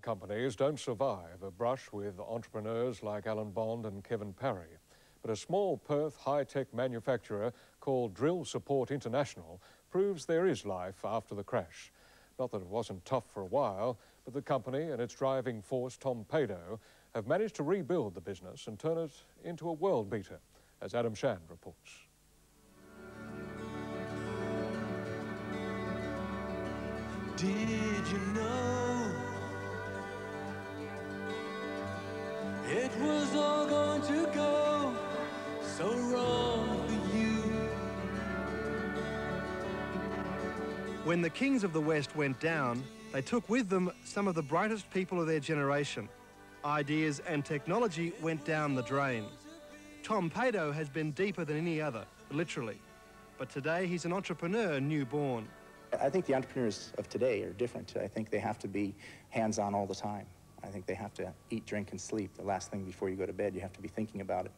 companies don't survive a brush with entrepreneurs like Alan Bond and Kevin Parry. But a small Perth high-tech manufacturer called Drill Support International proves there is life after the crash. Not that it wasn't tough for a while, but the company and its driving force, Tom Pado, have managed to rebuild the business and turn it into a world beater, as Adam Shand reports. Did you know it was all going to go so wrong for you? When the kings of the West went down, they took with them some of the brightest people of their generation. Ideas and technology went down the drain. Tom Pado has been deeper than any other, literally. But today he's an entrepreneur newborn. I think the entrepreneurs of today are different. I think they have to be hands-on all the time. I think they have to eat, drink, and sleep. The last thing before you go to bed, you have to be thinking about it.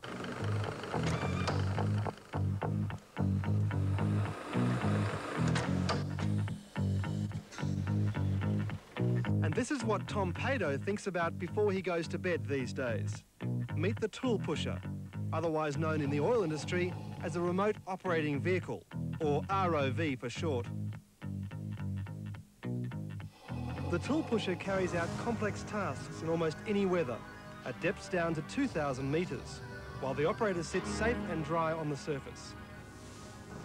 And this is what Tom Pado thinks about before he goes to bed these days. Meet the tool pusher, otherwise known in the oil industry as a remote operating vehicle, or ROV for short. The tool pusher carries out complex tasks in almost any weather, at depths down to 2,000 metres, while the operator sits safe and dry on the surface.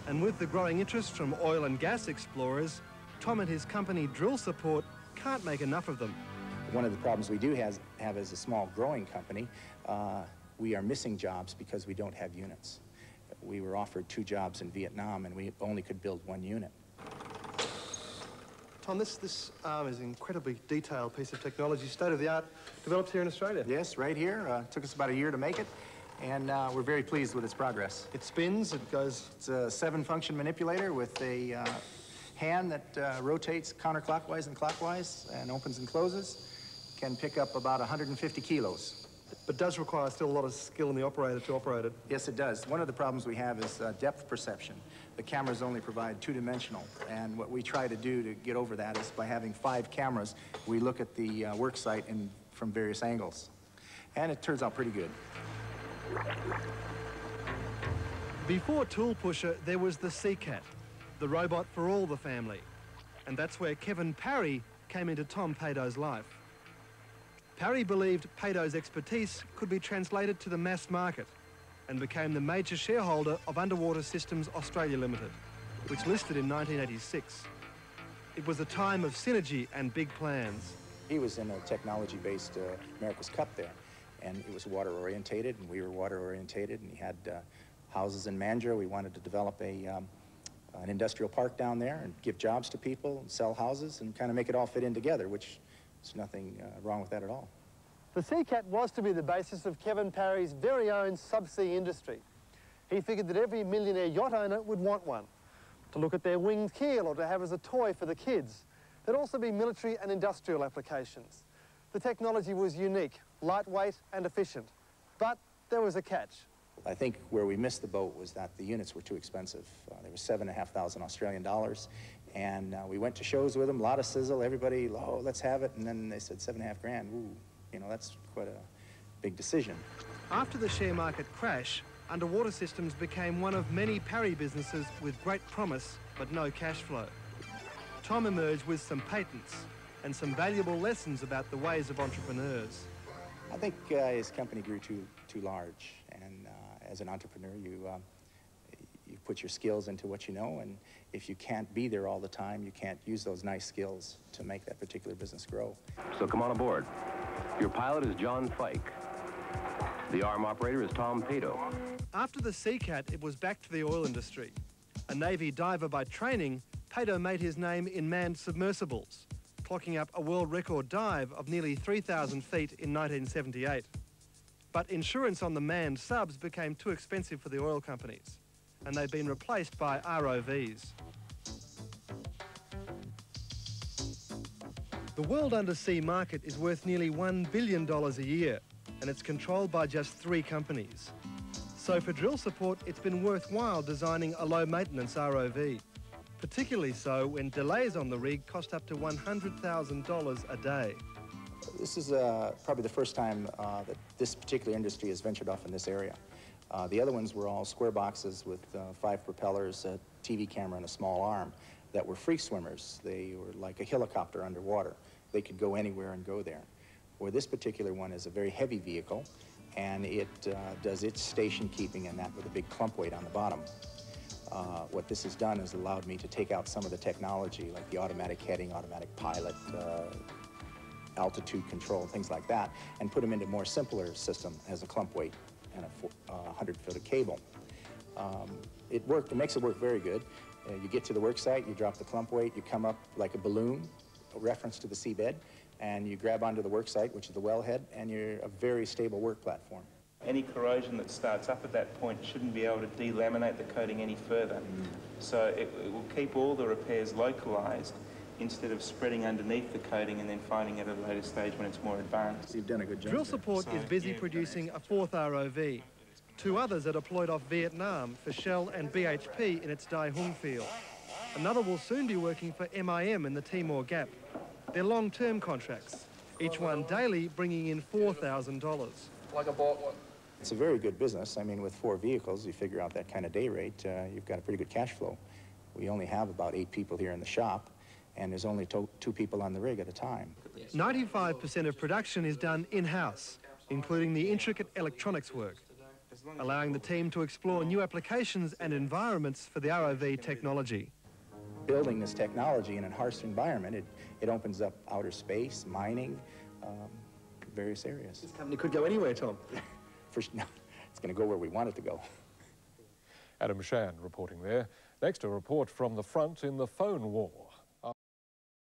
And with the growing interest from oil and gas explorers, Tom and his company Drill Support can't make enough of them. One of the problems we do have as a small growing company, we are missing jobs because we don't have units. We were offered 2 jobs in Vietnam and we only could build 1 unit. Tom, this arm is an incredibly detailed piece of technology, state-of-the-art, developed here in Australia. Yes, right here. Took us about a year to make it, and we're very pleased with its progress. It spins, it goes... It's a 7-function manipulator with a hand that rotates counterclockwise and clockwise and opens and closes. Can pick up about 150 kilos. But does require still a lot of skill in the operator to operate it. Yes, it does. One of the problems we have is depth perception. The cameras only provide 2-dimensional, and what we try to do to get over that is by having 5 cameras, we look at the work site from various angles. And it turns out pretty good. Before Tool Pusher, there was the Seacat, the robot for all the family. And that's where Kevin Parry came into Tom Pado's life. Parry believed Pado's expertise could be translated to the mass market and became the major shareholder of Underwater Systems Australia Limited, which listed in 1986. It was a time of synergy and big plans. He was in a technology-based America's Cup there, and it was water-orientated, and we were water-orientated, and he had houses in Mandurah. We wanted to develop an industrial park down there and give jobs to people and sell houses and kind of make it all fit in together, which there's nothing wrong with that at all. The Seacat was to be the basis of Kevin Parry's very own subsea industry. He figured that every millionaire yacht owner would want one, to look at their winged keel or to have as a toy for the kids. There'd also be military and industrial applications. The technology was unique, lightweight and efficient. But there was a catch. I think where we missed the boat was that the units were too expensive. They were 7,500 Australian dollars. And we went to shows with them, a lot of sizzle, everybody, oh, let's have it. And then they said 7.5 grand. Ooh, you know, that's quite a big decision. After the share market crash, Underwater Systems became one of many Parry businesses with great promise, but no cash flow. Tom emerged with some patents and some valuable lessons about the ways of entrepreneurs. I think his company grew too large. And as an entrepreneur, you put your skills into what you know, and if you can't be there all the time, you can't use those nice skills to make that particular business grow. So come on aboard. Your pilot is John Fike. The arm operator is Tom Pado. After the Seacat, it was back to the oil industry. A Navy diver by training, Pado made his name in manned submersibles, clocking up a world record dive of nearly 3,000 feet in 1978. But insurance on the manned subs became too expensive for the oil companies, and they've been replaced by ROVs. The world undersea market is worth nearly $1 billion a year, and it's controlled by just 3 companies. So for Drill Support, it's been worthwhile designing a low-maintenance ROV, particularly so when delays on the rig cost up to $100,000 a day. This is probably the first time that this particular industry has ventured off in this area. The other ones were all square boxes with 5 propellers, a TV camera, and a small arm that were free swimmers. They were like a helicopter underwater. They could go anywhere and go there. Where this particular one is a very heavy vehicle, and it does its station keeping and that with a big clump weight on the bottom. What this has done is allowed me to take out some of the technology, like the automatic heading, automatic pilot, altitude control, things like that, and put them into a more simpler system as a clump weight and a 100-foot of cable. It makes it work very good. You get to the work site, you drop the clump weight, you come up like a balloon, a reference to the seabed, and you grab onto the work site, which is the wellhead, and you're a very stable work platform. Any corrosion that starts up at that point shouldn't be able to delaminate the coating any further. So it will keep all the repairs localized instead of spreading underneath the coating and then finding it at a later stage when it's more advanced. You've done a good job. Drill Support is busy producing a 4th ROV. 2 others are deployed off Vietnam for Shell and BHP in its Dai Hung field. Another will soon be working for MIM in the Timor Gap. They're long-term contracts, each one daily bringing in $4,000. Like a bought one. It's a very good business. I mean, with 4 vehicles, you figure out that kind of day rate, you've got a pretty good cash flow. We only have about 8 people here in the shop, and there's only 2 people on the rig at a time. 95% of production is done in-house, including the intricate electronics work, allowing the team to explore new applications and environments for the ROV technology. Building this technology in a harsh environment, it opens up outer space, mining, various areas. This company could go anywhere, Tom. No, it's going to go where we want it to go. Adam Shan reporting there. Next, a report from the front in the phone war.